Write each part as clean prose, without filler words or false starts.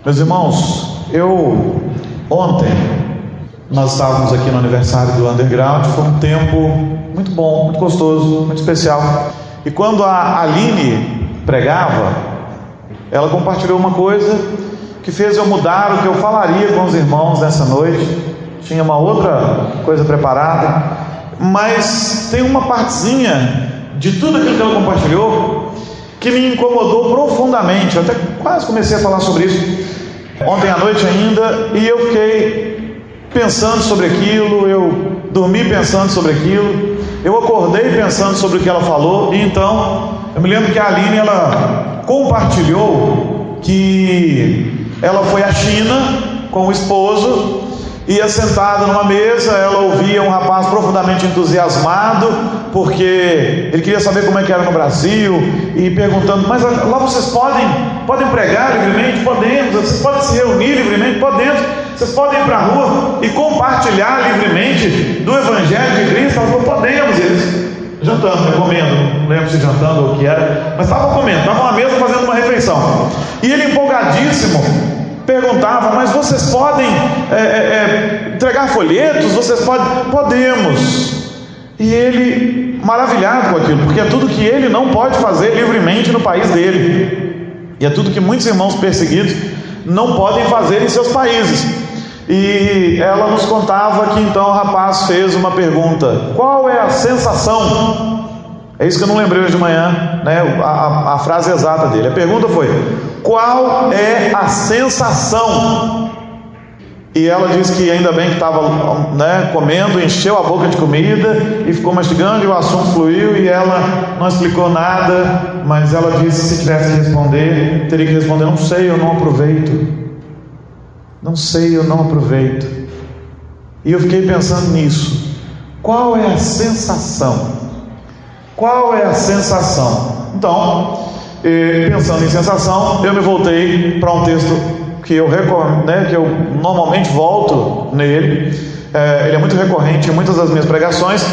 Meus irmãos, ontem nós estávamos aqui no aniversário do Underground. Foi um tempo muito bom, muito gostoso, muito especial. E quando a Aline pregava, ela compartilhou uma coisa que fez eu mudar o que eu falaria com os irmãos nessa noite. Tinha uma outra coisa preparada, mas tem uma partezinha de tudo aquilo que ela compartilhou que me incomodou profundamente. Eu até quase comecei a falar sobre isso ontem à noite ainda, e eu fiquei pensando sobre aquilo, eu dormi pensando sobre aquilo, eu acordei pensando sobre o que ela falou. E então eu me lembro que a Aline, ela compartilhou que ela foi à China com o esposo, ia sentada numa mesa, ela ouvia um rapaz profundamente entusiasmado, porque ele queria saber como é que era no Brasil, e perguntando: mas lá vocês podem pregar livremente? Podemos. Vocês podem se reunir livremente? Podemos. Vocês podem ir para a rua e compartilhar livremente do Evangelho de Cristo? Ela falou: podemos. Eles jantando, comendo, não lembro se jantando ou o que era, mas estavam comendo, estavam à mesa fazendo uma refeição, e ele empolgadíssimo perguntava: mas vocês podem entregar folhetos? Vocês podem? Podemos. E ele maravilhado com aquilo, porque é tudo que ele não pode fazer livremente no país dele, e é tudo que muitos irmãos perseguidos não podem fazer em seus países. E ela nos contava que então o rapaz fez uma pergunta: qual é a sensação? É isso que eu não lembrei hoje de manhã, né? A frase exata dele. A pergunta foi: qual é a sensação? E ela disse que ainda bem que estava, comendo, encheu a boca de comida e ficou mastigando, e o assunto fluiu, e ela não explicou nada, mas ela disse que se tivesse que responder, teria que responder: não sei, eu não aproveito. Não sei, eu não aproveito. E eu fiquei pensando nisso. Qual é a sensação? Qual é a sensação? Então, pensando em sensação, eu me voltei para um texto que eu normalmente volto nele. Ele é muito recorrente em muitas das minhas pregações,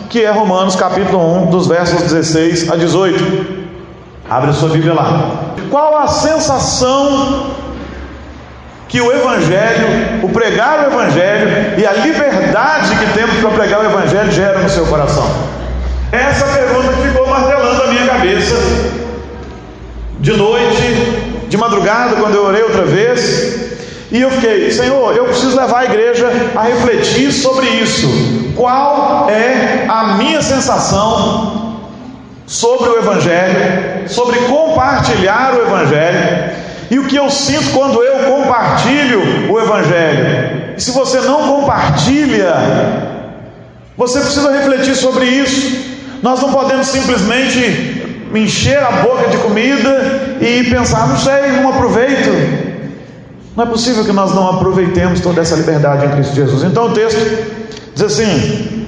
que é Romanos capítulo 1, dos versos 16 a 18. Abre a sua Bíblia lá. Qual a sensação que o Evangelho, o pregar o Evangelho e a liberdade que temos para pregar o Evangelho gera no seu coração? Essa pergunta que ficou martelando a minha cabeça de noite, de madrugada, quando eu orei outra vez. E eu fiquei: Senhor, eu preciso levar a igreja a refletir sobre isso. Qual é a minha sensação sobre o Evangelho, sobre compartilhar o Evangelho, e o que eu sinto quando eu compartilho o Evangelho? E se você não compartilha, você precisa refletir sobre isso. Nós não podemos simplesmente encher a boca de comida e pensar: não sei, não aproveito. Não é possível que nós não aproveitemos toda essa liberdade em Cristo Jesus. Então o texto diz assim: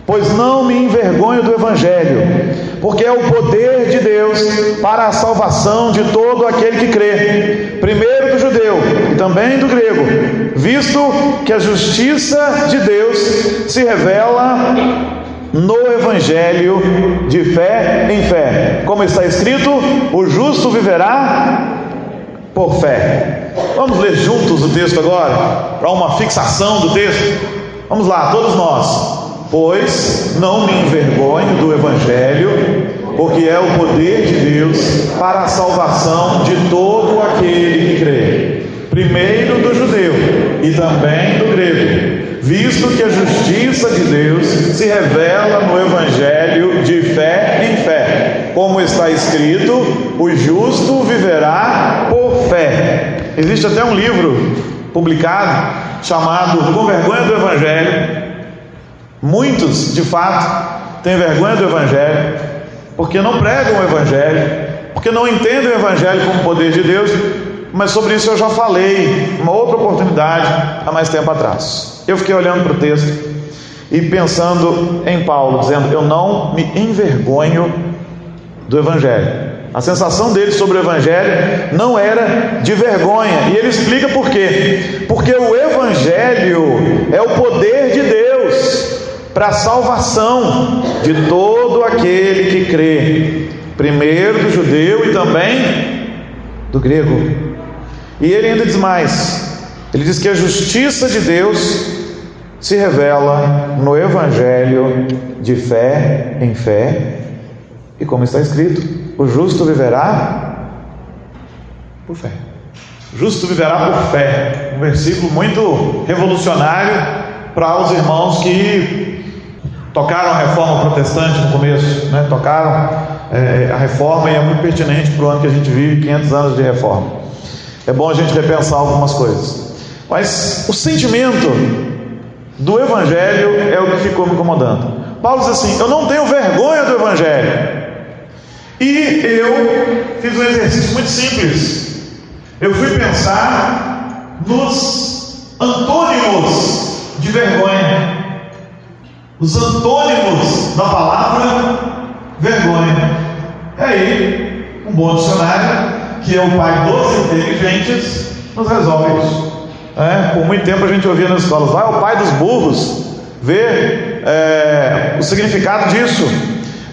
pois não me envergonho do Evangelho, porque é o poder de Deus para a salvação de todo aquele que crê, primeiro do judeu e também do grego, visto que a justiça de Deus se revela no Evangelho de fé em fé, como está escrito: o justo viverá por fé. Vamos ler juntos o texto agora, para uma fixação do texto. Vamos lá, todos nós. Pois não me envergonho do Evangelho, porque é o poder de Deus para a salvação de todo aquele que crê, primeiro do judeu e também do grego, visto que a justiça de Deus se revela no Evangelho de fé em fé, como está escrito: o justo viverá por fé. Existe até um livro publicado chamado Com Vergonha do Evangelho. Muitos, de fato, têm vergonha do Evangelho, porque não pregam o Evangelho, porque não entendem o Evangelho como poder de Deus. Mas sobre isso eu já falei uma outra oportunidade há mais tempo atrás. Eu fiquei olhando para o texto e pensando em Paulo, dizendo: eu não me envergonho do Evangelho. A sensação dele sobre o Evangelho não era de vergonha, e ele explica por quê. Porque o Evangelho é o poder de Deus para a salvação de todo aquele que crê, primeiro do judeu e também do grego. E ele ainda diz mais, ele diz que a justiça de Deus se revela no Evangelho de fé em fé, e como está escrito, o justo viverá por fé. O justo viverá por fé. Um versículo muito revolucionário para os irmãos que tocaram a reforma protestante no começo, né? Tocaram a reforma, e é muito pertinente para o ano que a gente vive, 500 anos de reforma. É bom a gente repensar algumas coisas. Mas o sentimento do Evangelho é o que ficou me incomodando. Paulo diz assim: eu não tenho vergonha do Evangelho. E eu fiz um exercício muito simples. Eu fui pensar nos antônimos de vergonha. Os antônimos da palavra vergonha. E aí, um bom dicionário, que é o pai dos inteligentes, nos resolve isso. Por muito tempo a gente ouvia nas escolas: vai ao pai dos burros ver o significado disso.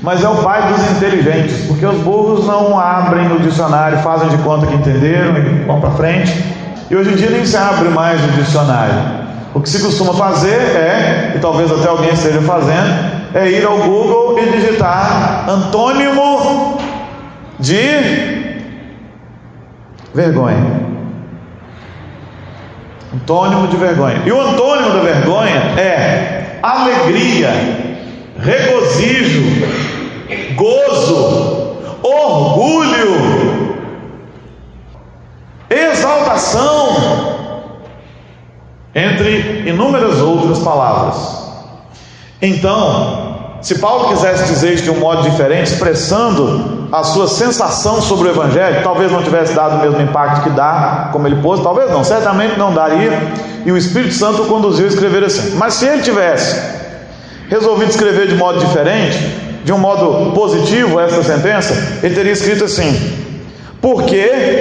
Mas é o pai dos inteligentes, porque os burros não abrem o dicionário, fazem de conta que entenderam e vão para frente. E hoje em dia nem se abre mais o dicionário. O que se costuma fazer e talvez até alguém esteja fazendo, é ir ao Google e digitar antônimo de vergonha. Antônimo de vergonha. E o antônimo da vergonha é alegria, regozijo, gozo, orgulho, exaltação, entre inúmeras outras palavras. Então, se Paulo quisesse dizer isso de um modo diferente, expressando a sua sensação sobre o Evangelho, talvez não tivesse dado o mesmo impacto que dá, como ele pôs, talvez não, certamente não daria, e o Espírito Santo o conduziu a escrever assim. Mas se ele tivesse resolvido escrever de modo diferente, de um modo positivo essa sentença, ele teria escrito assim: porque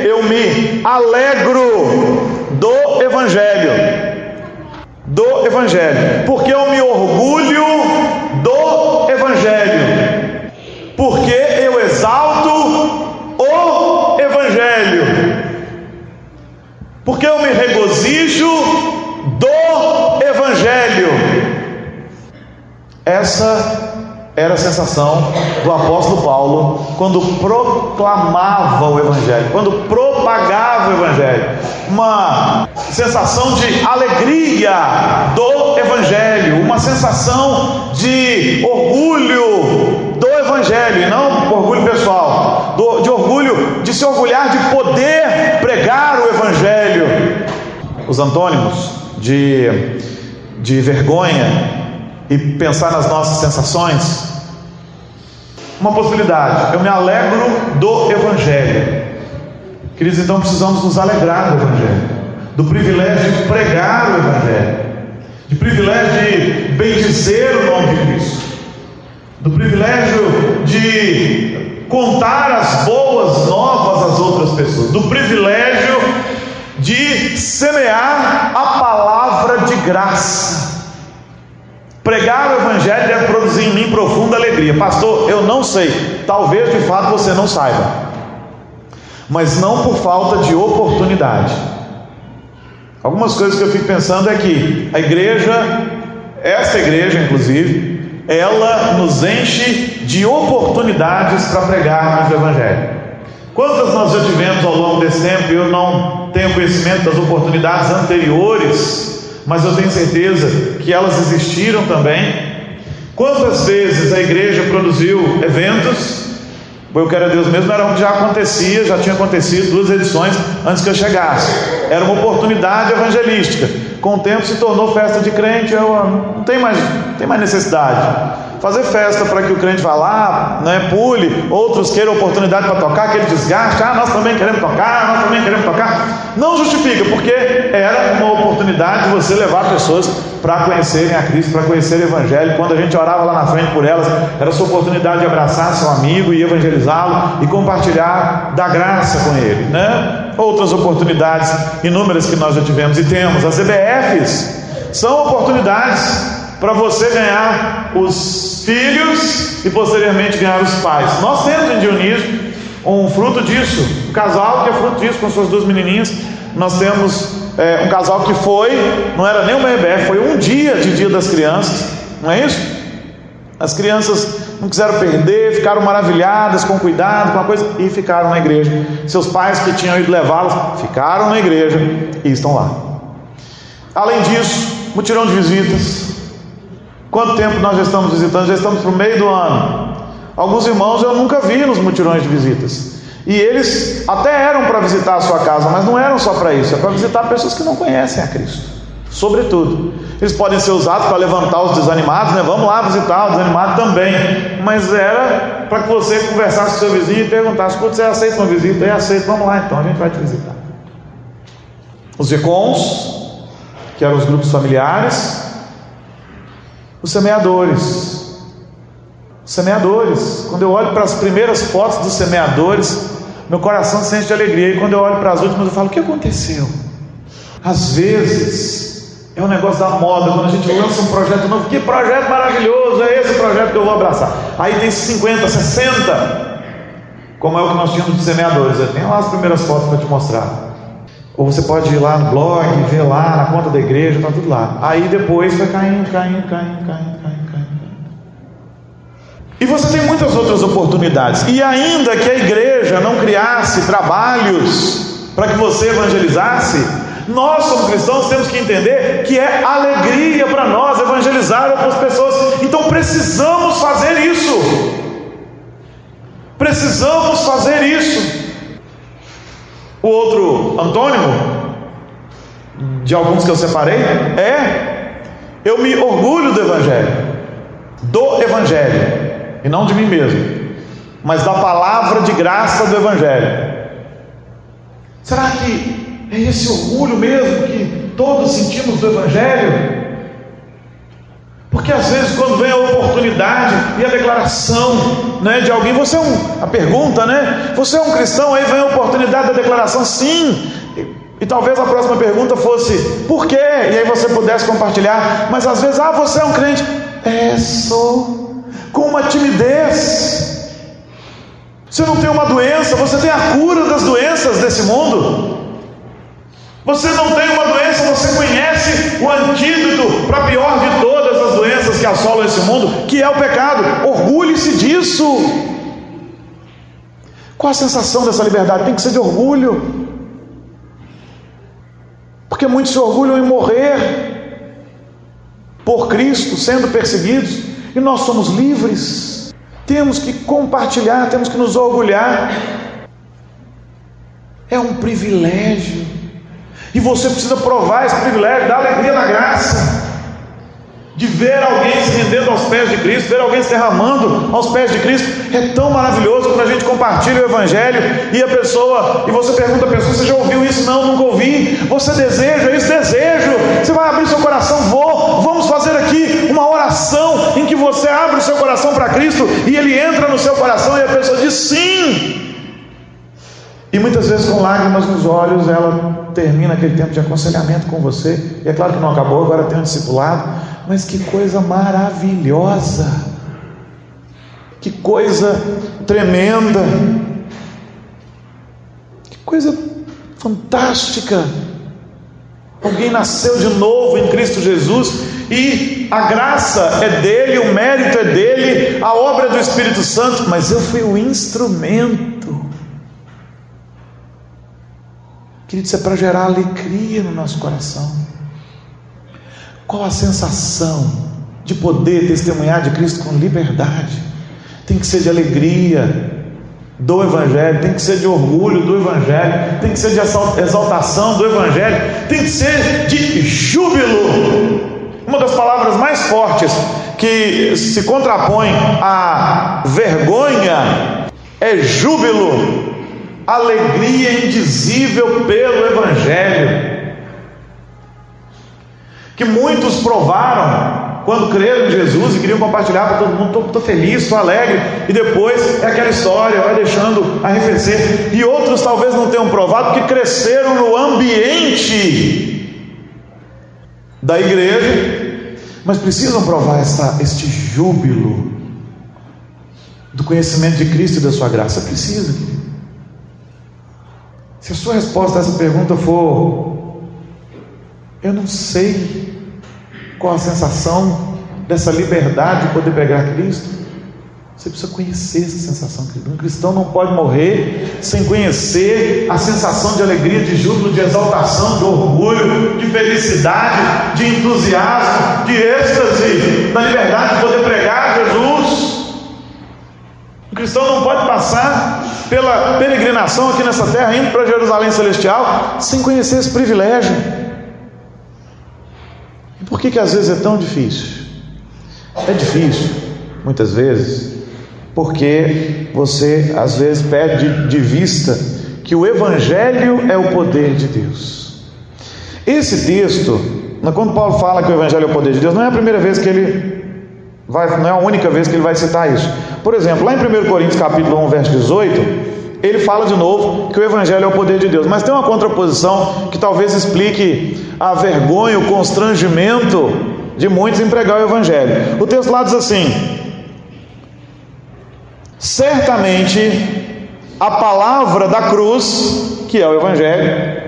eu me alegro do Evangelho, porque eu me orgulho do Evangelho, porque eu exalto o Evangelho, porque eu me regozijo do Evangelho. Essa era a sensação do apóstolo Paulo quando proclamava o Evangelho, quando propagava o Evangelho. Uma sensação de alegria do Evangelho, uma sensação de orgulho do Evangelho, e não orgulho pessoal, de orgulho, de se orgulhar de poder pregar o Evangelho. Os antônimos de vergonha e pensar nas nossas sensações. Uma possibilidade: eu me alegro do Evangelho. Queridos, então precisamos nos alegrar do Evangelho, do privilégio de pregar o Evangelho, de privilégio de bendizer o nome de Cristo, do privilégio de contar as boas novas às outras pessoas, do privilégio de semear a palavra de graça. Pregar o Evangelho deve produzir em mim profunda alegria. Pastor, eu não sei, talvez de fato você não saiba, mas não por falta de oportunidade. Algumas coisas que eu fico pensando é que a igreja, essa igreja inclusive, ela nos enche de oportunidades para pregarmos o Evangelho. Quantas nós já tivemos ao longo desse tempo? Eu não tenho conhecimento das oportunidades anteriores, mas eu tenho certeza que elas existiram também. Quantas vezes a igreja produziu eventos? Eu quero a Deus mesmo, era um que já acontecia, já tinha acontecido 2 edições antes que eu chegasse. Era uma oportunidade evangelística. Com o tempo se tornou festa de crente. Não tem mais necessidade. Fazer festa para que o crente vá lá, pule, outros queiram oportunidade para tocar, aquele desgaste, nós também queremos tocar, não justifica, porque era uma oportunidade de você levar pessoas para conhecerem a Cristo, para conhecerem o Evangelho. Quando a gente orava lá na frente por elas, era a sua oportunidade de abraçar seu amigo e evangelizá-lo e compartilhar da graça com ele, Outras oportunidades inúmeras que nós já tivemos e temos. As EBFs são oportunidades para você ganhar os filhos e posteriormente ganhar os pais. Nós temos em Dionísio um fruto disso, um casal que é fruto disso, com suas 2 menininhas. Nós temos um casal que não era nem uma EBF, foi um dia de Dia das Crianças, não é isso? As crianças não quiseram perder, ficaram maravilhadas, com cuidado, com a coisa, e ficaram na igreja. Seus pais que tinham ido levá-las, ficaram na igreja e estão lá. Além disso, mutirão de visitas. Quanto tempo nós já estamos visitando? Já estamos para o meio do ano. Alguns irmãos eu nunca vi nos mutirões de visitas. E eles até eram para visitar a sua casa, mas não eram só para isso, é para visitar pessoas que não conhecem a Cristo. Sobretudo, eles podem ser usados para levantar os desanimados, né? Vamos lá visitar o desanimado também. Mas era para que você conversasse com seu vizinho e perguntasse: você aceita uma visita? Eu aceito, vamos lá então, a gente vai te visitar. Os ECONs, que eram os grupos familiares. Os semeadores. Semeadores, quando eu olho para as primeiras fotos dos semeadores, meu coração se enche de alegria. E quando eu olho para as últimas, eu falo: o que aconteceu? Às vezes é um negócio da moda, quando a gente lança um projeto novo, que projeto maravilhoso, é esse projeto que eu vou abraçar. Aí tem 50, 60, como é o que nós tínhamos de semeadores. Eu tenho lá as primeiras fotos para te mostrar. Ou você pode ir lá no blog, ver lá na conta da igreja, está tudo lá. Aí depois foi caindo. E você tem muitas outras oportunidades. E ainda que a igreja não criasse trabalhos para que você evangelizasse, nós como cristãos temos que entender que é alegria para nós evangelizar outras pessoas. Então precisamos fazer isso. Precisamos fazer isso. O outro antônimo de alguns que eu separei eu me orgulho do Evangelho, e não de mim mesmo, mas da palavra de graça do Evangelho. Será que é esse orgulho mesmo que todos sentimos do Evangelho? Porque às vezes quando vem a oportunidade e a declaração, né, de alguém, a pergunta, né? Você é um cristão? Aí vem a oportunidade da declaração, sim. E talvez a próxima pergunta fosse: por quê? E aí você pudesse compartilhar. Mas às vezes, você é um crente? Sou. Com uma timidez. Você não tem uma doença, você tem a cura das doenças desse mundo. Você não tem uma doença, você conhece o antídoto para a pior de todas as doenças que assolam esse mundo, que é o pecado. Orgulhe-se disso. Qual a sensação dessa liberdade? Tem que ser de orgulho, porque muitos se orgulham em morrer por Cristo, sendo perseguidos, e nós somos livres. Temos que compartilhar, temos que nos orgulhar. É um privilégio, e você precisa provar esse privilégio da alegria da graça, de ver alguém se rendendo aos pés de Cristo, ver alguém se derramando aos pés de Cristo. É tão maravilhoso quando a gente compartilha o Evangelho e você pergunta a pessoa: você já ouviu isso? Não, nunca ouvi. Você deseja isso? Desejo. Você vai abrir seu coração? Vamos fazer aqui uma oração em que você abre o seu coração para Cristo e Ele entra no seu coração e a pessoa diz sim. E muitas vezes com lágrimas nos olhos ela termina aquele tempo de aconselhamento com você. E é claro que não acabou, agora tem um discipulado. Mas que coisa maravilhosa, que coisa tremenda, que coisa fantástica. Alguém nasceu de novo em Cristo Jesus, e a graça é dele, o mérito é dele, a obra é do Espírito Santo, mas eu fui o instrumento. Querido, isso é para gerar alegria no nosso coração. Qual a sensação de poder testemunhar de Cristo com liberdade? Tem que ser de alegria do Evangelho, tem que ser de orgulho do Evangelho, tem que ser de exaltação do Evangelho, tem que ser de júbilo. Uma das palavras mais fortes que se contrapõe à vergonha é júbilo, alegria indizível pelo Evangelho, que muitos provaram quando creram em Jesus e queriam compartilhar para todo mundo. Estou feliz, estou alegre, e depois é aquela história, vai deixando arrefecer. E outros talvez não tenham provado, porque cresceram no ambiente da igreja, mas precisam provar este júbilo do conhecimento de Cristo e da sua graça. Precisa, querido. Se a sua resposta a essa pergunta for: eu não sei qual a sensação dessa liberdade de poder pregar Cristo, você precisa conhecer essa sensação. Um cristão não pode morrer sem conhecer a sensação de alegria, de júbilo, de exaltação, de orgulho, de felicidade, de entusiasmo, de êxtase, da liberdade de poder pregar Jesus. O cristão não pode passar pela peregrinação aqui nessa terra, indo para Jerusalém Celestial, sem conhecer esse privilégio. E por que às vezes é tão difícil? É difícil, muitas vezes, porque você às vezes perde de vista que o Evangelho é o poder de Deus. Esse texto, quando Paulo fala que o Evangelho é o poder de Deus, não é a primeira vez que ele não é a única vez que ele vai citar isso. Por exemplo, lá em 1 Coríntios capítulo 1, verso 18, ele fala de novo que o Evangelho é o poder de Deus. Mas tem uma contraposição que talvez explique a vergonha, o constrangimento de muitos em pregar o Evangelho. O texto lá diz assim: certamente a palavra da cruz, que é o Evangelho,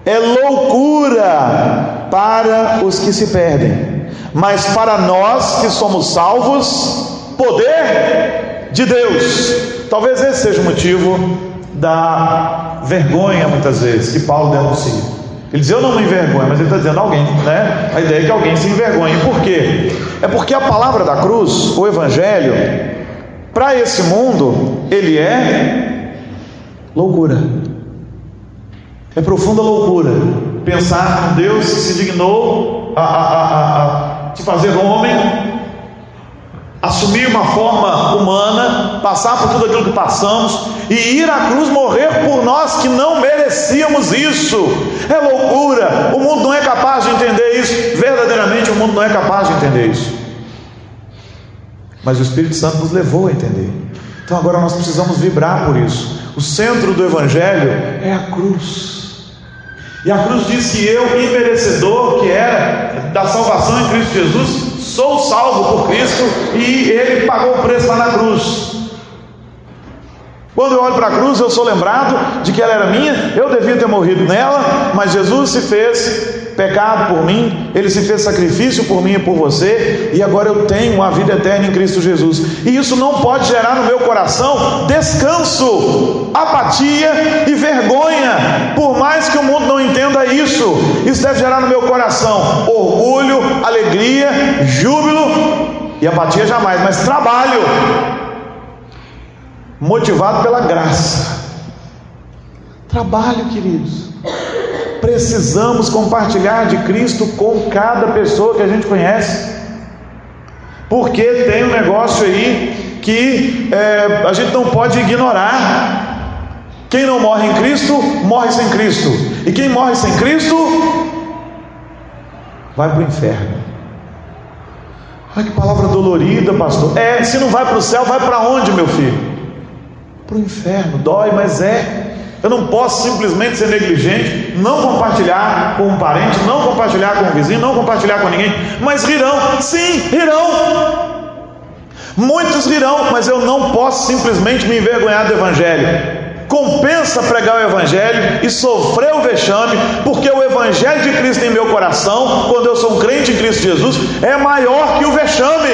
é loucura para os que se perdem, mas para nós que somos salvos, poder de Deus. Talvez esse seja o motivo da vergonha, muitas vezes, que Paulo denuncia. Ele diz: eu não me envergonho, mas ele está dizendo alguém, né? A ideia é que alguém se envergonhe. Por quê? É porque a palavra da cruz, o Evangelho, para esse mundo, ele é loucura. É profunda loucura pensar num Deus que se dignou a se fazer homem, assumir uma forma humana, passar por tudo aquilo que passamos e ir à cruz morrer por nós que não merecíamos isso. É loucura. O mundo não é capaz de entender isso. Verdadeiramente o mundo não é capaz de entender isso. Mas o Espírito Santo nos levou a entender. Então agora nós precisamos vibrar por isso. O centro do Evangelho é a cruz. E a cruz diz que eu, imerecedor que era da salvação em Cristo Jesus, sou salvo por Cristo, e Ele pagou o preço lá na cruz. Quando eu olho para a cruz, eu sou lembrado de que ela era minha, eu devia ter morrido nela, mas Jesus se fez pecado por mim, Ele se fez sacrifício por mim e por você, e agora eu tenho a vida eterna em Cristo Jesus. E isso não pode gerar no meu coração descanso, apatia e vergonha, por mais que o mundo não entenda isso. Isso deve gerar no meu coração orgulho, alegria, júbilo, e apatia jamais, mas trabalho, motivado pela graça. Trabalho, queridos. Precisamos compartilhar de Cristo com cada pessoa que a gente conhece, porque tem um negócio aí que a gente não pode ignorar. Quem não morre em Cristo, morre sem Cristo, e quem morre sem Cristo vai para o inferno. Olha que palavra dolorida, pastor. Se não vai para o céu, vai para onde, meu filho? Para o inferno. Dói, mas eu não posso simplesmente ser negligente, não compartilhar com um parente, não compartilhar com um vizinho, não compartilhar com ninguém. Mas rirão, sim, rirão. Muitos rirão, mas eu não posso simplesmente me envergonhar do Evangelho. Compensa pregar o Evangelho e sofrer o vexame, porque o Evangelho de Cristo em meu coração, quando eu sou um crente em Cristo Jesus, é maior que o vexame.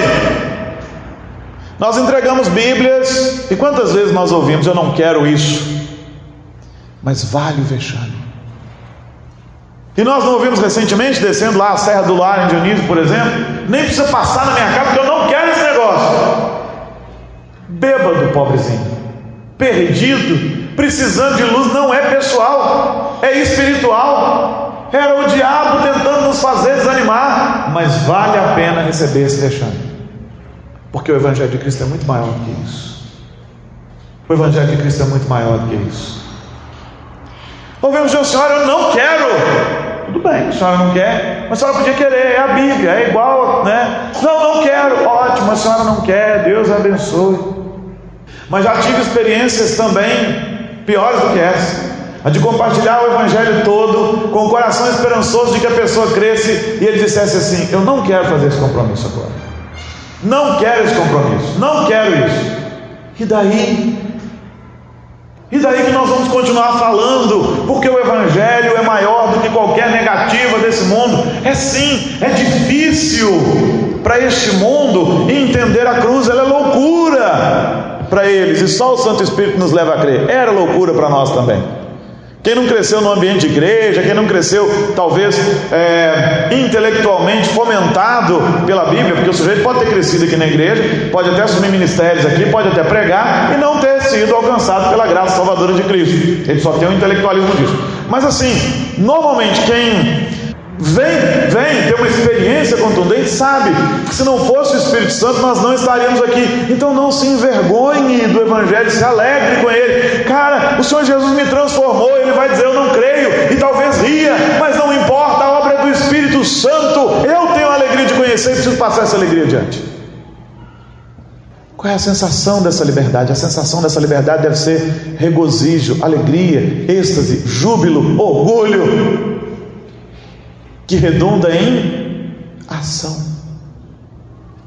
Nós entregamos Bíblias, e quantas vezes nós ouvimos: eu não quero isso, mas vale o vexame. E nós não ouvimos recentemente, descendo lá a Serra do Lar em Dionísio, por exemplo: nem precisa passar na minha casa, porque eu não quero esse negócio. Bêbado, pobrezinho, perdido, precisando de luz. Não é pessoal, é espiritual. Era o diabo tentando nos fazer desanimar, mas vale a pena receber esse vexame, porque o Evangelho de Cristo é muito maior do que isso. O Evangelho de Cristo é muito maior do que isso. Ouvimos de senhora: eu não quero. Tudo bem, a senhora não quer, mas a senhora podia querer, é a Bíblia, é igual, né? Não quero. Ótimo, a senhora não quer, Deus abençoe. Mas já tive experiências também piores do que essa, a de compartilhar o Evangelho todo com o coração esperançoso de que a pessoa cresce, e ele dissesse assim: eu não quero fazer esse compromisso agora, não quero esse compromisso, não quero isso. E daí? E daí que nós vamos continuar falando, porque o Evangelho é maior do que qualquer negativa desse mundo. É sim, é difícil para este mundo entender a cruz, ela é loucura para eles, e só o Santo Espírito nos leva a crer. Era loucura para nós também. Quem não cresceu no ambiente de igreja, quem não cresceu talvez intelectualmente fomentado pela Bíblia, porque o sujeito pode ter crescido aqui na igreja, pode até assumir ministérios aqui, pode até pregar e não ter sido alcançado pela graça salvadora de Cristo. Ele só tem um intelectualismo disso. Mas assim, normalmente quem vem ter uma experiência contundente sabe que se não fosse o Espírito Santo nós não estaríamos aqui. Então não se envergonhe do Evangelho, se alegre com ele. Cara, o Senhor Jesus me transformou. Ele vai dizer: eu não creio, e talvez ria, mas não importa, a obra é do Espírito Santo. Eu tenho a alegria de conhecer e preciso passar essa alegria adiante. Qual é a sensação dessa liberdade? A sensação dessa liberdade deve ser regozijo, alegria, êxtase, júbilo, orgulho, que redunda em ação.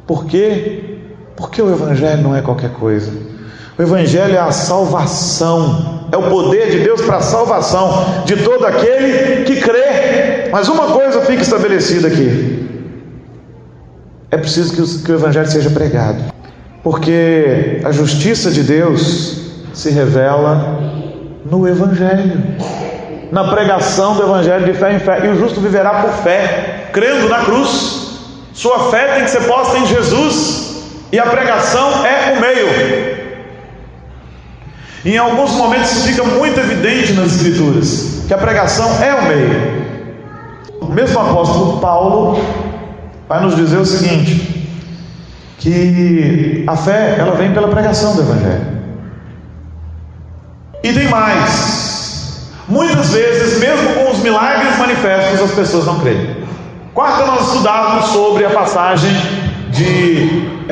Por quê? Porque o Evangelho não é qualquer coisa. O Evangelho é a salvação, é o poder de Deus para a salvação de todo aquele que crê. Mas uma coisa fica estabelecida aqui: é preciso que o Evangelho seja pregado, porque a justiça de Deus se revela no Evangelho, na pregação do Evangelho de fé em fé. E o justo viverá por fé, crendo na cruz. Sua fé tem que ser posta em Jesus, e a pregação é o meio. Em alguns momentos isso fica muito evidente nas Escrituras, que a pregação é o meio. O mesmo apóstolo Paulo vai nos dizer o seguinte, que a fé, ela vem pela pregação do Evangelho. E tem mais: muitas vezes, mesmo com os milagres manifestos, as pessoas não creem. Quarta, nós estudávamos sobre a passagem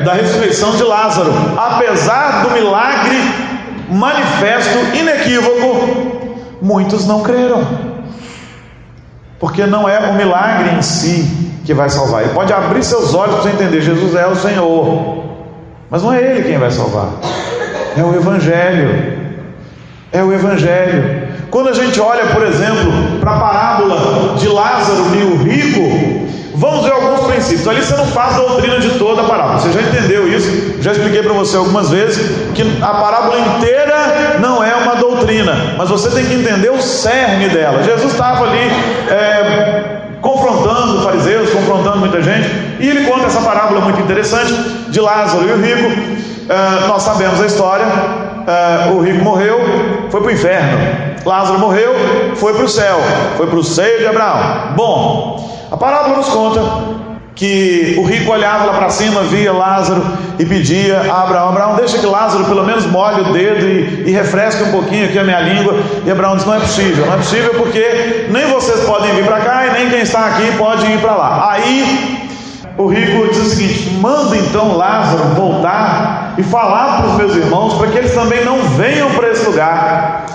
da ressurreição de Lázaro. Apesar do milagre manifesto, inequívoco, muitos não creram, porque não é o milagre em si que vai salvar. Ele pode abrir seus olhos para você entender: Jesus é o Senhor, mas não é Ele quem vai salvar, é o Evangelho. É o Evangelho. Quando a gente olha, por exemplo, para a parábola de Lázaro e o rico, vamos ver alguns princípios. Ali você não faz doutrina de toda a parábola, você já entendeu isso, já expliquei para você algumas vezes que a parábola inteira não é uma doutrina, mas você tem que entender o cerne dela. Jesus estava ali confrontando os fariseus, confrontando muita gente, e ele conta essa parábola muito interessante de Lázaro e o rico. Nós sabemos a história. O rico morreu, foi para o inferno. Lázaro morreu, foi para o céu, foi para o seio de Abraão. Bom, a parábola nos conta que o rico olhava lá para cima, via Lázaro e pedia a Abraão: Abraão, deixa que Lázaro pelo menos molhe o dedo e refresque um pouquinho aqui a minha língua. E Abraão disse: não é possível, não é possível, porque nem vocês podem vir para cá e nem quem está aqui pode ir para lá. Aí o rico diz o seguinte: manda então Lázaro voltar e falar para os meus irmãos, para que eles também não venham para esse lugar.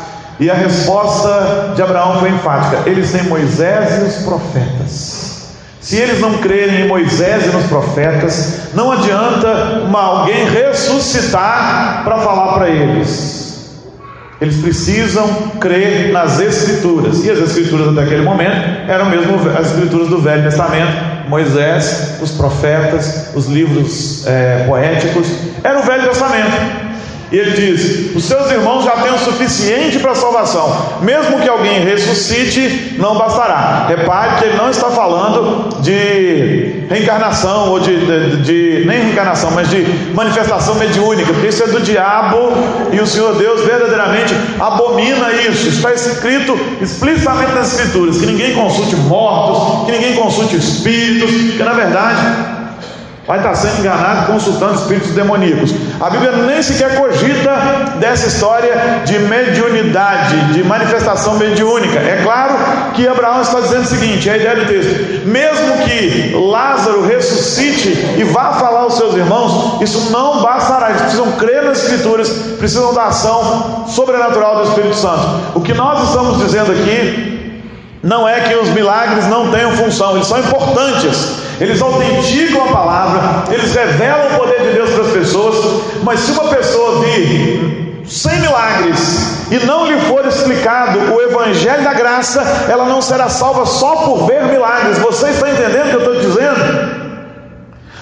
E a resposta de Abraão foi enfática: eles têm Moisés e os profetas. Se eles não crerem em Moisés e nos profetas, não adianta alguém ressuscitar para falar para eles. Eles precisam crer nas Escrituras. E as Escrituras até aquele momento eram mesmo as Escrituras do Velho Testamento: Moisés, os profetas, os livros poéticos. Era o Velho Testamento. E ele diz: os seus irmãos já têm o suficiente para a salvação. Mesmo que alguém ressuscite, não bastará. Repare que ele não está falando de reencarnação, ou nem reencarnação, mas de manifestação mediúnica, porque isso é do diabo, e o Senhor Deus verdadeiramente abomina isso. Está escrito explicitamente nas Escrituras que ninguém consulte mortos, que ninguém consulte espíritos, que na verdade vai estar sendo enganado consultando espíritos demoníacos. A Bíblia nem sequer cogita dessa história de mediunidade, de manifestação mediúnica. É claro que Abraão está dizendo o seguinte, é a ideia do texto: mesmo que Lázaro ressuscite e vá falar aos seus irmãos, isso não bastará. Eles precisam crer nas Escrituras, precisam da ação sobrenatural do Espírito Santo. O que nós estamos dizendo aqui não é que os milagres não tenham função, eles são importantes, eles autenticam a palavra, eles revelam o poder de Deus para as pessoas. Mas se uma pessoa vir sem milagres, e não lhe for explicado o evangelho da graça, ela não será salva só por ver milagres. Você está entendendo o que eu estou dizendo?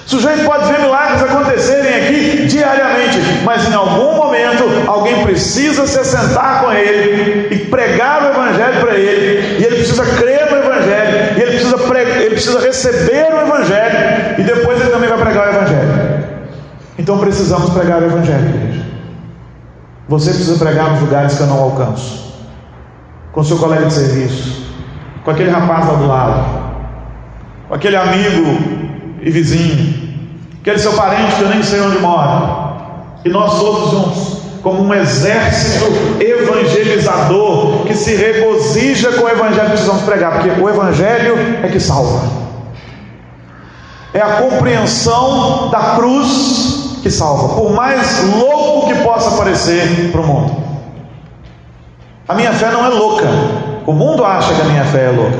O sujeito pode ver milagres acontecerem aqui diariamente, mas em algum momento alguém precisa se sentar com ele e pregar o evangelho para ele, e ele precisa crer no evangelho, e ele precisa receber o evangelho, e depois ele também vai pregar o evangelho. Então precisamos pregar o evangelho, igreja. Você precisa pregar nos lugares que eu não alcanço, com seu colega de serviço, com aquele rapaz lá do lado, com aquele amigo e vizinho, aquele seu parente que eu nem sei onde mora, e nós todos juntos, como um exército evangelizador que se regozija com o evangelho, precisamos pregar, porque o evangelho é que salva, é a compreensão da cruz que salva, por mais louco que possa parecer para o mundo. A minha fé não é louca, o mundo acha que a minha fé é louca,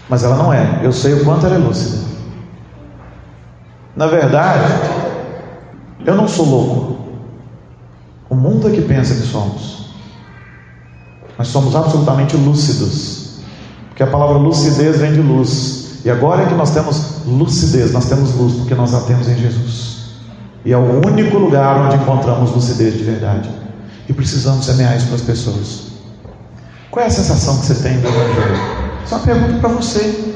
mas ela não é. Eu sei o quanto ela é lúcida. Na verdade, eu não sou louco, o mundo é que pensa que somos. Nós somos absolutamente lúcidos, porque a palavra lucidez vem de luz, e agora é que nós temos lucidez, nós temos luz, porque nós a temos em Jesus, e é o único lugar onde encontramos lucidez de verdade, e precisamos semear isso para as pessoas. Qual é a sensação que você tem do evangelho? Isso é uma pergunta para você.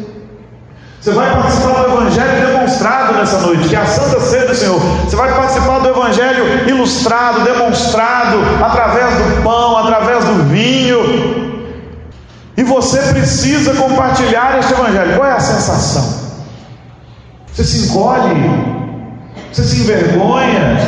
Você vai participar do evangelho demonstrado nessa noite, que é a Santa Ceia do Senhor. Você vai participar do evangelho ilustrado, demonstrado, através do pão, através do vinho. E você precisa compartilhar este evangelho. Qual é a sensação? Você se encolhe? Você se envergonha?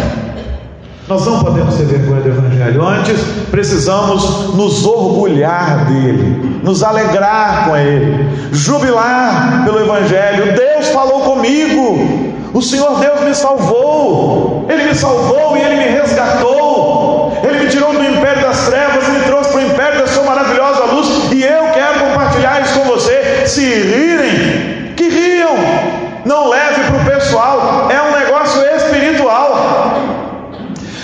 Nós não podemos ter vergonha do evangelho. Antes, precisamos nos orgulhar dele, nos alegrar com ele, jubilar pelo evangelho. Deus falou comigo, o Senhor Deus me salvou, ele me salvou e ele me resgatou, ele me tirou do império das trevas e me trouxe para o império da sua maravilhosa luz, e eu quero compartilhar isso com você. Se rirem, que riam, não leve para o pessoal, é um negócio espiritual.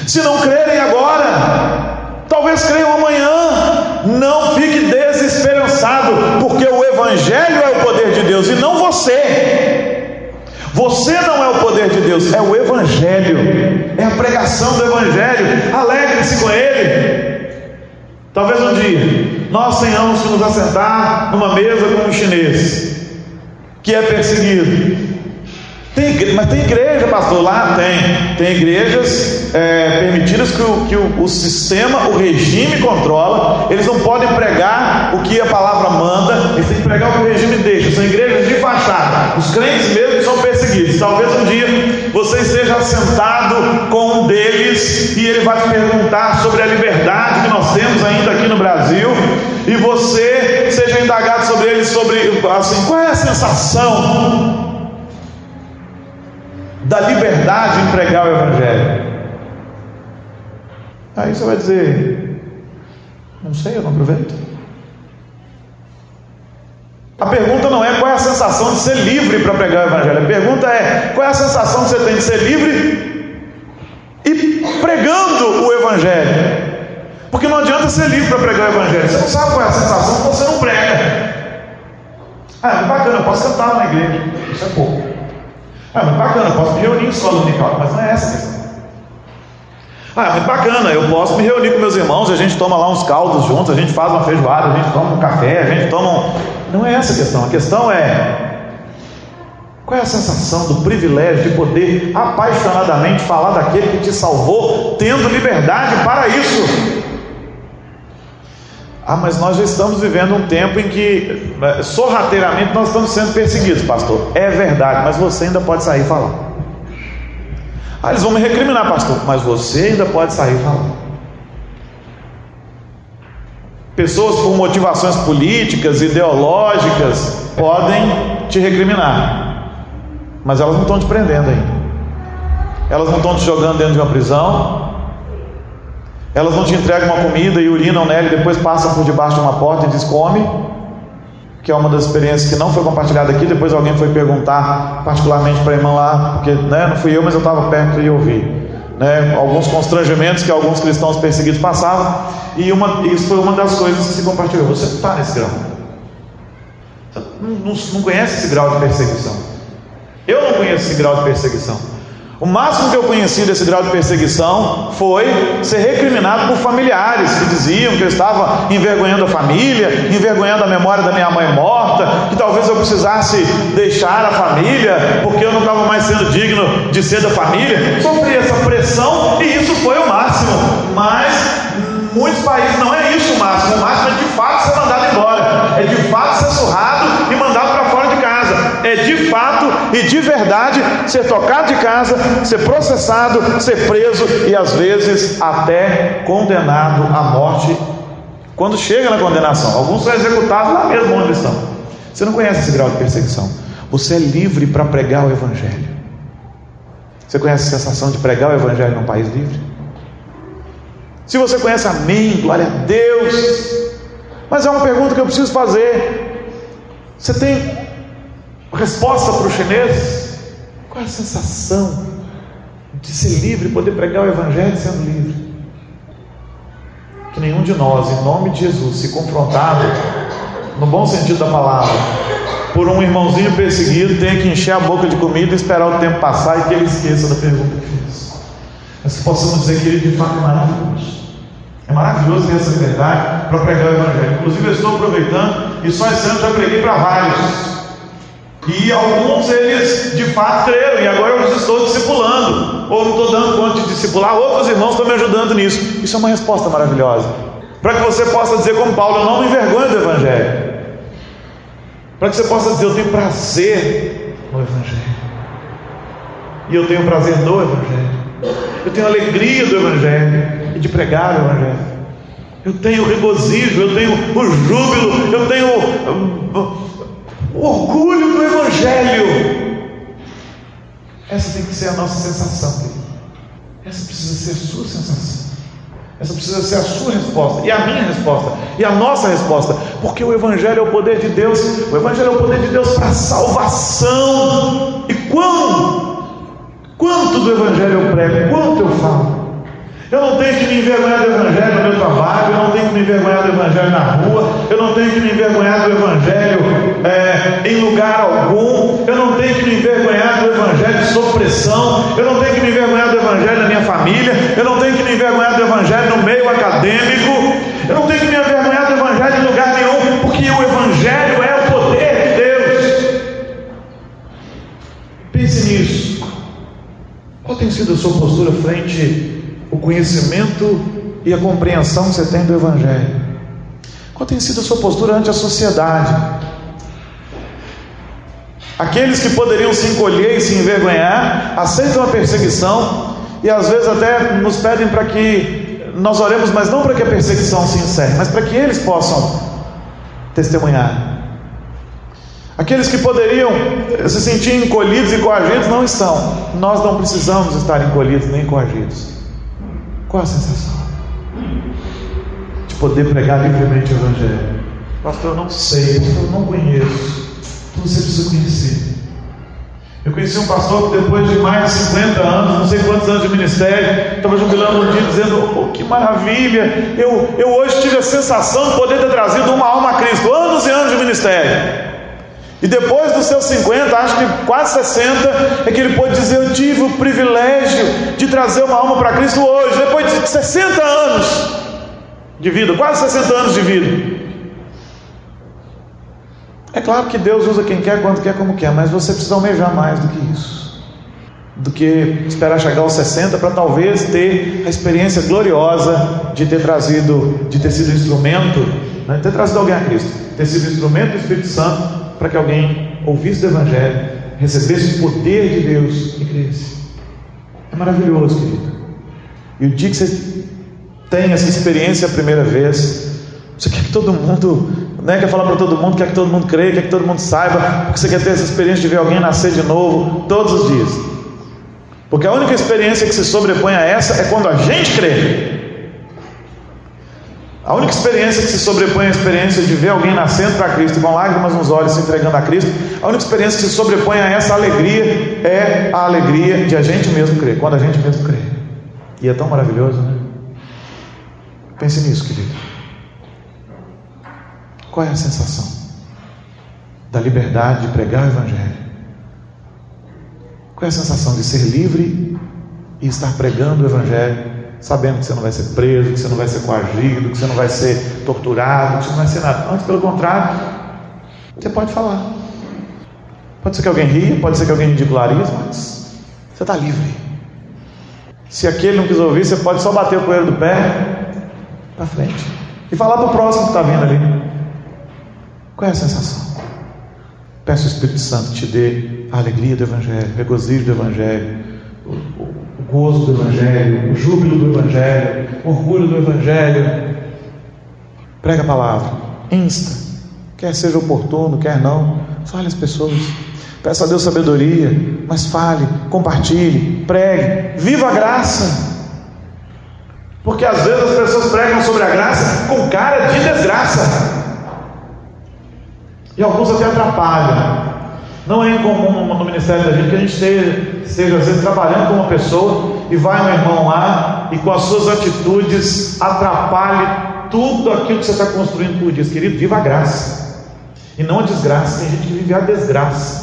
Se não crerem agora, talvez creiam amanhã. Não fique desesperançado, porque o evangelho é o poder de Deus e não você. Você não é o poder de Deus, é o evangelho, é a pregação do evangelho. Alegre-se com ele. Talvez um dia nós tenhamos que nos assentar numa mesa com um chinês que é perseguido. Mas tem igreja, pastor, lá tem igrejas permitidas que o sistema, o regime controla. Eles não podem pregar o que a palavra manda, eles têm que pregar o que o regime deixa. São igrejas de fachada, os crentes mesmo são perseguidos. Talvez um dia você esteja sentado com um deles e ele vai te perguntar sobre a liberdade que nós temos ainda aqui no Brasil, e você seja indagado sobre ele, sobre assim, qual é a sensação da liberdade em pregar o evangelho. Aí você vai dizer: não sei, eu não aproveito. A pergunta não é qual é a sensação de ser livre para pregar o evangelho. A pergunta é: qual é a sensação que você tem de ser livre e pregando o evangelho? Porque não adianta ser livre para pregar o evangelho. Você não sabe qual é a sensação se você não prega. É bacana, eu posso cantar na igreja, isso é pouco. Mas bacana, eu posso me reunir em escola dominical, mas não é essa a questão. Mas bacana, eu posso me reunir com meus irmãos, a gente toma lá uns caldos juntos, a gente faz uma feijoada, a gente toma um café, a gente toma um... Não é essa a questão. A questão é: qual é a sensação do privilégio de poder apaixonadamente falar daquele que te salvou, tendo liberdade para isso? Mas nós já estamos vivendo um tempo em que sorrateiramente nós estamos sendo perseguidos, pastor. É verdade, mas você ainda pode sair e falar. Eles vão me recriminar, pastor, mas você ainda pode sair e falar. Pessoas por motivações políticas, ideológicas, podem te recriminar, mas elas não estão te prendendo ainda. Elas não estão te jogando dentro de uma prisão. Elas não te entregam uma comida e urinam nela e depois passam por debaixo de uma porta e diz come, que é uma das experiências que não foi compartilhada aqui. Depois alguém foi perguntar particularmente para a irmã lá, porque não fui eu, mas eu estava perto e ouvi. né, alguns constrangimentos que alguns cristãos perseguidos passavam, e isso foi uma das coisas que se compartilhou. Você não está nesse grau, você não conhece esse grau de perseguição. Eu não conheço esse grau de perseguição. O máximo que eu conheci desse grau de perseguição foi ser recriminado por familiares que diziam que eu estava envergonhando a família, envergonhando a memória da minha mãe morta, que talvez eu precisasse deixar a família porque eu não estava mais sendo digno de ser da família. Sofri essa pressão e isso foi o máximo. Mas em muitos países não é isso o máximo. O máximo é de fato ser mandado embora, é de fato ser surrado e mandado para fora de casa. É de fato e de verdade ser tocado de casa, ser processado, ser preso e às vezes até condenado à morte quando chega na condenação. Alguns são executados lá mesmo onde estão. Você não conhece esse grau de perseguição. Você é livre para pregar o Evangelho. Você conhece a sensação de pregar o Evangelho num país livre? Se você conhece, amém, glória a Deus. Mas é uma pergunta que eu preciso fazer. Você tem resposta para o chinês? Qual é a sensação de ser livre, poder pregar o Evangelho sendo livre? Que nenhum de nós, em nome de Jesus, se confrontado, no bom sentido da palavra, por um irmãozinho perseguido, tenha que encher a boca de comida e esperar o tempo passar e que ele esqueça da pergunta que fez. Mas que possamos dizer que ele de fato é maravilhoso. É maravilhoso ter essa liberdade para pregar o Evangelho. Inclusive eu estou aproveitando e só esse ano já preguei para vários. E alguns eles de fato creram, e agora eu os estou discipulando, ou não estou dando conta de discipular, outros irmãos estão me ajudando nisso. Isso é uma resposta maravilhosa, para que você possa dizer como Paulo: eu não me envergonho do Evangelho. Para que você possa dizer: eu tenho prazer no Evangelho, e eu tenho prazer no Evangelho, eu tenho alegria do Evangelho e de pregar o Evangelho, eu tenho regozijo, eu tenho o júbilo, eu tenho o orgulho do Evangelho. Essa tem que ser a nossa sensação, querido. Essa precisa ser a sua sensação. Essa precisa ser a sua resposta, e a minha resposta, e a nossa resposta. Porque o Evangelho é o poder de Deus. O Evangelho é o poder de Deus para a salvação. E quanto do Evangelho eu prego, quanto eu falo. Eu não tenho que me envergonhar do Evangelho no meu trabalho, eu não tenho que me envergonhar do Evangelho na rua, eu não tenho que me envergonhar do Evangelho em lugar algum, eu não tenho que me envergonhar do Evangelho sob pressão, eu não tenho que me envergonhar do Evangelho na minha família, eu não tenho que me envergonhar do Evangelho no meio acadêmico, eu não tenho que me envergonhar do Evangelho em lugar nenhum, porque o Evangelho é o poder de Deus. Pense nisso. Qual tem sido a sua postura frente o conhecimento e a compreensão que você tem do Evangelho? Qual tem sido a sua postura ante a sociedade? Aqueles que poderiam se encolher e se envergonhar aceitam a perseguição e às vezes até nos pedem para que nós oremos, mas não para que a perseguição se encerre, mas para que eles possam testemunhar. Aqueles que poderiam se sentir encolhidos e coagidos não estão. Nós não precisamos estar encolhidos nem coagidos. Qual a sensação de poder pregar livremente o Evangelho? Pastor, eu não sei, pastor, eu não conheço. Então você precisa conhecer. Eu conheci um pastor que depois de mais de 50 anos, não sei quantos anos de ministério, estava jubilando um dia dizendo: oh, que maravilha, eu hoje tive a sensação de poder ter trazido uma alma a Cristo. Anos e anos de ministério. E depois dos seus 50, acho que quase 60, é que ele pôde dizer: eu tive o privilégio de trazer uma alma para Cristo hoje, depois de 60 anos de vida, quase 60 anos de vida. É claro que Deus usa quem quer, quando quer, como quer, mas você precisa almejar mais do que isso, do que esperar chegar aos 60 para talvez ter a experiência gloriosa de ter trazido, de ter sido instrumento, né, ter trazido alguém a Cristo, ter sido instrumento do Espírito Santo para que alguém ouvisse o Evangelho, recebesse o poder de Deus e cresce. É maravilhoso, querido. E o dia que você tem essa experiência a primeira vez, você quer que todo mundo, né, quer falar para todo mundo, quer que todo mundo creia, quer que todo mundo saiba, porque você quer ter essa experiência de ver alguém nascer de novo todos os dias. Porque a única experiência que se sobrepõe a essa é quando a gente crê. A única experiência que se sobrepõe à experiência de ver alguém nascendo para Cristo, com lágrimas nos olhos, se entregando a Cristo, a única experiência que se sobrepõe a essa alegria é a alegria de a gente mesmo crer, quando a gente mesmo crê. E é tão maravilhoso, né? Pense nisso, querido. Qual é a sensação da liberdade de pregar o Evangelho? Qual é a sensação de ser livre e estar pregando o Evangelho, sabendo que você não vai ser preso, que você não vai ser coagido, que você não vai ser torturado, que você não vai ser nada? Antes, pelo contrário, você pode falar. Pode ser que alguém ria, pode ser que alguém ridicularize, mas você está livre. Se aquele não quis ouvir, você pode só bater o poeiro do pé para frente e falar para o próximo que está vindo ali. Qual é a sensação? Peço ao Espírito Santo te dê a alegria do Evangelho, o regozijo do Evangelho, o gozo do Evangelho, o júbilo do Evangelho, o orgulho do Evangelho. Prega a palavra, insta, quer seja oportuno, quer não, fale às pessoas. Peça a Deus sabedoria, mas fale, compartilhe, pregue, viva a graça. Porque às vezes as pessoas pregam sobre a graça com cara de desgraça. E alguns até atrapalham. Não é incomum no ministério da gente que a gente esteja às vezes trabalhando com uma pessoa e vai um irmão lá e com as suas atitudes atrapalhe tudo aquilo que você está construindo por dias. Querido, viva a graça e não a desgraça. Tem gente que vive a desgraça.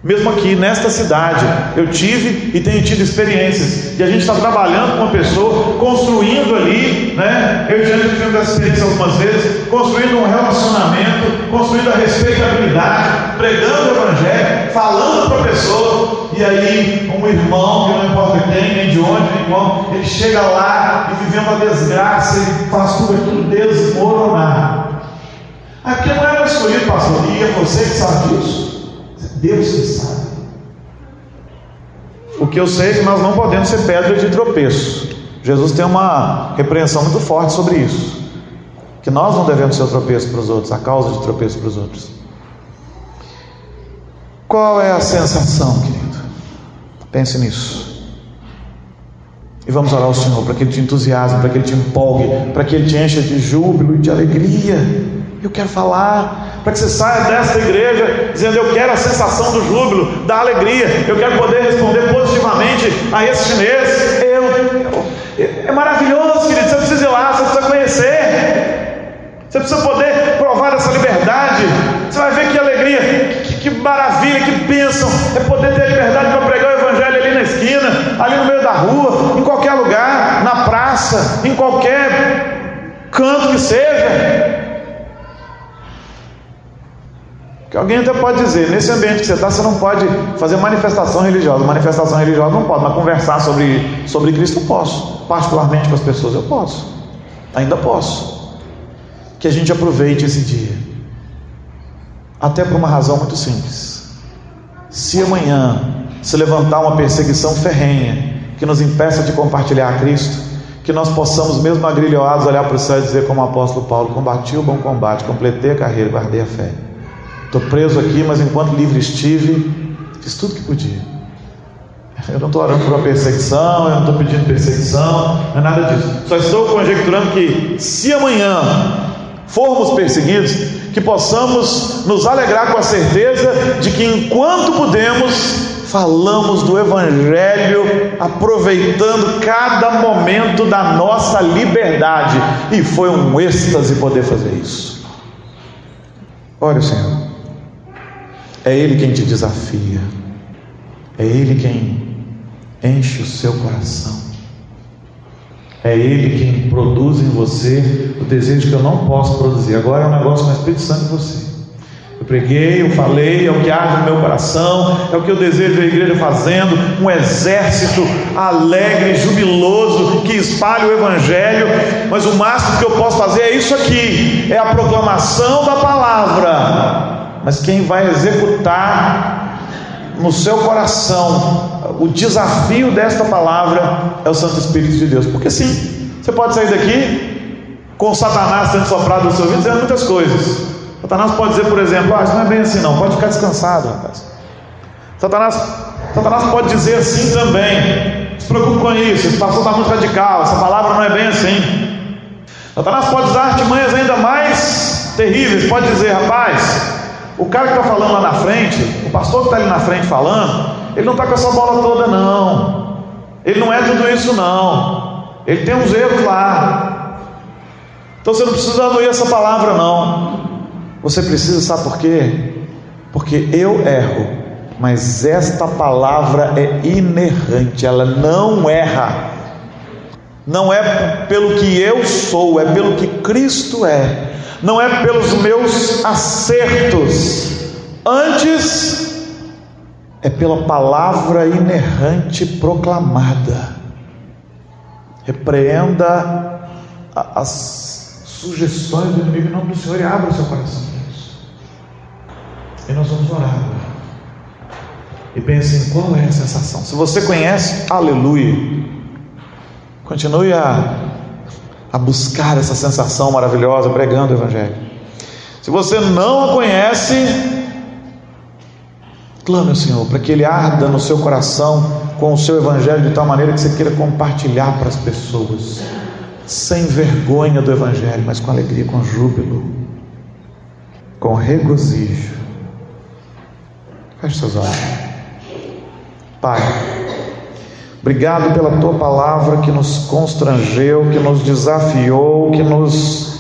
Mesmo aqui nesta cidade eu tive e tenho tido experiências, e a gente está trabalhando com uma pessoa, construindo ali, né? Eu já tive essa experiência algumas vezes, construindo um relacionamento, construindo a respeitabilidade, pregando o Evangelho, falando para a pessoa, e aí um irmão, que não importa quem, nem de onde, nem como, ele chega lá e vivendo a desgraça, ele faz tudo aquilo desmoronar. Aqui não era escolhido, pastor, e é você que sabe disso. Deus que sabe. O que eu sei é que nós não podemos ser pedra de tropeço. Jesus tem uma repreensão muito forte sobre isso, que nós não devemos ser o tropeço para os outros, a causa de tropeço para os outros. Qual é a sensação, querido? Pense nisso. E vamos orar ao Senhor para que Ele te entusiasme, para que Ele te empolgue, para que Ele te encha de júbilo e de alegria. Eu quero falar, para que você saia desta igreja dizendo: eu quero a sensação do júbilo, da alegria, eu quero poder responder positivamente a esse chinês. É maravilhoso, querido. Você precisa ir lá, você precisa conhecer, você precisa poder provar essa liberdade. Você vai ver que alegria, que maravilha, que bênção é poder ter a liberdade para pregar o Evangelho ali na esquina, ali no meio da rua, em qualquer lugar, na praça, em qualquer canto que seja. Que alguém até pode dizer: nesse ambiente que você está, você não pode fazer manifestação religiosa. Manifestação religiosa não pode, mas conversar sobre Cristo eu posso. Particularmente com as pessoas eu posso. Ainda posso. Que a gente aproveite esse dia. Até por uma razão muito simples. Se amanhã se levantar uma perseguição ferrenha que nos impeça de compartilhar a Cristo, que nós possamos, mesmo agrilhoados, olhar para o céu e dizer como o apóstolo Paulo: combati o bom combate, completei a carreira, guardei a fé. Estou preso aqui, mas enquanto livre estive, fiz tudo que podia. Eu não estou orando por uma perseguição, eu não estou pedindo perseguição, não é nada disso. Só estou conjecturando que, se amanhã formos perseguidos, que possamos nos alegrar com a certeza de que, enquanto podemos, falamos do Evangelho, aproveitando cada momento da nossa liberdade. E foi um êxtase poder fazer isso. Olha o Senhor. É Ele quem te desafia, é Ele quem enche o seu coração, é Ele quem produz em você o desejo que eu não posso produzir. Agora é um negócio com o Espírito Santo em você. Eu preguei, eu falei, é o que arde no meu coração, é o que eu desejo a igreja fazendo, um exército alegre, jubiloso, que espalhe o Evangelho. Mas o máximo que eu posso fazer é isso aqui, é a proclamação da palavra. Mas quem vai executar no seu coração o desafio desta palavra é o Santo Espírito de Deus. Porque sim, você pode sair daqui com o Satanás sendo soprado no seu ouvido dizendo muitas coisas. Satanás pode dizer, por exemplo: isso não é bem assim não, pode ficar descansado, rapaz. Satanás pode dizer assim também: não se preocupe com isso, esse pastor está muito radical, essa palavra não é bem assim. Satanás pode usar artimanhas ainda mais terríveis, pode dizer: rapaz, o cara que está falando lá na frente, o pastor que está ali na frente falando, ele não está com essa bola toda não. Ele não é tudo isso não. Ele tem uns erros lá. Então você não precisa anuir essa palavra não. Você precisa, sabe por quê? Porque eu erro, mas esta palavra é inerrante, ela não erra. Não é pelo que eu sou, é pelo que Cristo é. Não é pelos meus acertos. Antes, é pela palavra inerrante proclamada. Repreenda as sugestões do inimigo em nome do Senhor e abra o seu coração para isso. E nós vamos orar agora. E pense em qual é a sensação. Se você conhece, aleluia. Continue a buscar essa sensação maravilhosa pregando o Evangelho. Se você não a conhece, clame ao Senhor para que Ele arda no seu coração com o seu Evangelho de tal maneira que você queira compartilhar para as pessoas, sem vergonha do Evangelho, mas com alegria, com júbilo, com regozijo. Feche seus olhos. Pai, obrigado pela Tua palavra que nos constrangeu, que nos desafiou, que nos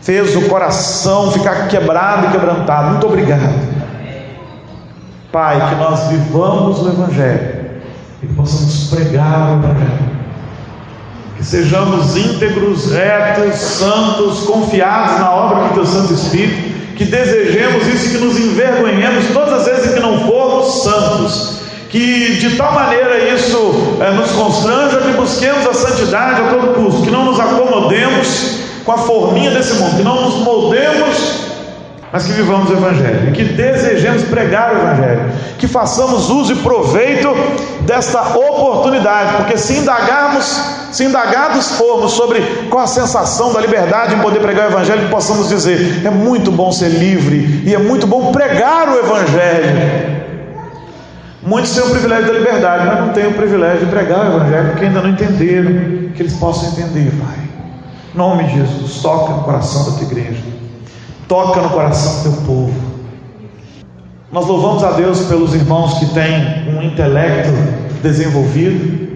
fez o coração ficar quebrado e quebrantado. Muito obrigado. Pai, que nós vivamos o Evangelho e que possamos pregar o Evangelho, que sejamos íntegros, retos, santos, confiados na obra do Teu Santo Espírito, que desejemos isso e que nos envergonhemos todas as vezes que não formos santos, que de tal maneira isso nos constranja que busquemos a santidade a todo custo, que não nos acomodemos com a forminha desse mundo, que não nos moldemos, mas que vivamos o Evangelho, e que desejemos pregar o Evangelho, que façamos uso e proveito desta oportunidade, porque se indagados formos sobre qual a sensação da liberdade em poder pregar o Evangelho, que possamos dizer, é muito bom ser livre, e é muito bom pregar o Evangelho. Muitos têm o privilégio da liberdade, mas não têm o privilégio de pregar o Evangelho, porque ainda não entenderam, que eles possam entender, Pai. Em nome de Jesus, toca no coração da Tua igreja, toca no coração do Teu povo. Nós louvamos a Deus pelos irmãos que têm um intelecto desenvolvido,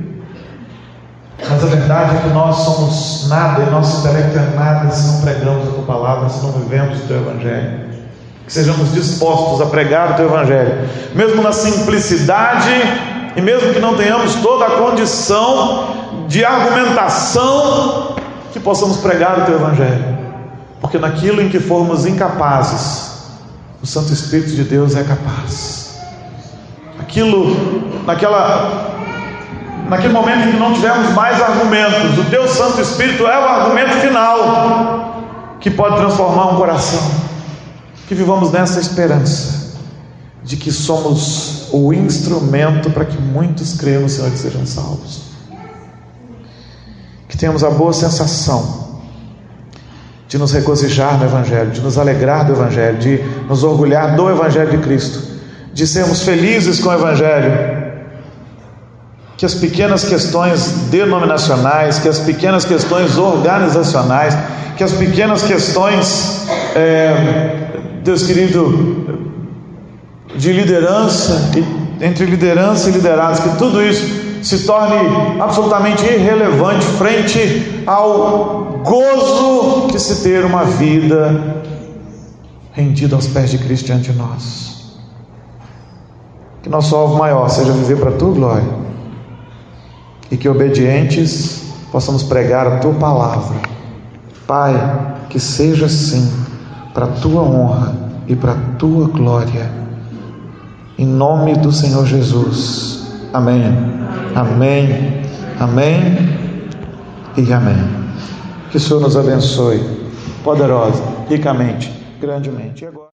mas a verdade é que nós somos nada, e nosso intelecto é nada se não pregamos a Tua palavra, se não vivemos o Teu Evangelho. Que sejamos dispostos a pregar o Teu Evangelho, mesmo na simplicidade, e mesmo que não tenhamos toda a condição de argumentação, que possamos pregar o Teu Evangelho, porque naquilo em que formos incapazes, o Santo Espírito de Deus é capaz. Naquele momento em que não tivermos mais argumentos, o Teu Santo Espírito é o argumento final, que pode transformar um coração. Que vivamos nessa esperança de que somos o instrumento para que muitos creiam no Senhor e sejam salvos. Que tenhamos a boa sensação de nos regozijar no Evangelho, de nos alegrar do Evangelho, de nos orgulhar do Evangelho de Cristo, de sermos felizes com o Evangelho. Que as pequenas questões denominacionais, que as pequenas questões organizacionais, que as pequenas questões, Deus querido, de liderança, entre liderança e liderados, que tudo isso se torne absolutamente irrelevante frente ao gozo de se ter uma vida rendida aos pés de Cristo diante de nós. Que nosso alvo maior seja viver para a Tua glória, e que obedientes possamos pregar a Tua palavra. Pai, que seja assim, para a Tua honra e para a Tua glória, em nome do Senhor Jesus. Amém, amém, amém e amém. Que o Senhor nos abençoe poderosa, ricamente, grandemente. E agora...